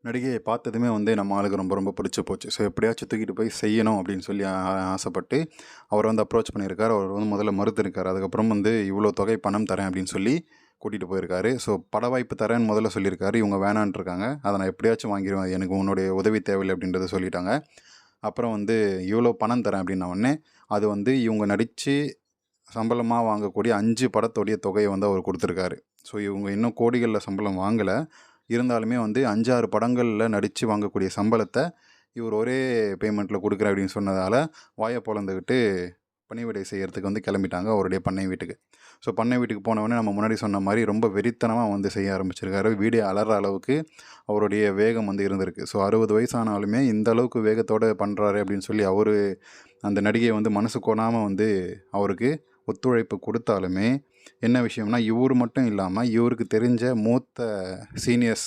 நடிகையை பார்த்ததுமே வந்து நம்ம ஆளுக்கு ரொம்ப ரொம்ப பிடிச்சு போச்சு. ஸோ எப்படியாச்சும் தூக்கிட்டு போய் செய்யணும் அப்படின்னு சொல்லி ஆசைப்பட்டு அவர் வந்து அப்ரோச் பண்ணியிருக்காரு. அவர் வந்து முதல்ல மறுத்திருக்காரு. அதுக்கப்புறம் வந்து இவ்வளோ தொகை பணம் தரேன் அப்படின்னு சொல்லி கூட்டிகிட்டு போயிருக்காரு. ஸோ பட வாய்ப்பு தரேன்னு முதல்ல சொல்லியிருக்காரு. இவங்க வேணான்ட்ருக்காங்க. அதை நான் எப்படியாச்சும் வாங்கிருவேன். எனக்கு உன்னுடைய உதவி தேவையில்லை அப்படின்றத சொல்லிட்டாங்க. அப்புறம் வந்து இவ்வளோ பணம் தரேன் அப்படின்ன உடனே அது வந்து இவங்க நடித்து சம்பளமாக வாங்கக்கூடிய 5 படத்தோடைய தொகையை வந்து அவர் கொடுத்துருக்காரு. ஸோ இவங்க இன்னும் கோடிகளில் சம்பளம் வாங்கலை. இருந்தாலுமே வந்து 5, 6 படங்களில் நடித்து வாங்கக்கூடிய சம்பளத்தை இவர் ஒரே பேமெண்ட்டில் கொடுக்குறேன் அப்படின்னு சொன்னதால் வாயை பொளந்துக்கிட்டு பணிவிடை செய்யறதுக்கு வந்து கிளம்பிட்டாங்க அவருடைய பண்ணை வீட்டுக்கு. ஸோ பண்ணை வீட்டுக்கு போனவொடனே நம்ம முன்னாடி சொன்ன மாதிரி ரொம்ப வெறித்தனமாக வந்து செய்ய ஆரம்பிச்சிருக்காரு. வீடே அலற அளவுக்கு அவருடைய வேகம் வந்து இருந்திருக்கு. ஸோ 60 வயசானாலுமே இந்த அளவுக்கு வேகத்தோடு பண்ணுறாரு அப்படின்னு சொல்லி அவர் அந்த நடிகை வந்து மனசு கோணாமல் வந்து அவருக்கு ஒத்துழைப்பு கொடுத்தாலுமே என்ன விஷயம்னா, இவர் மட்டும் இல்லாமல் இவருக்கு தெரிஞ்ச மூத்த சீனியர்ஸ்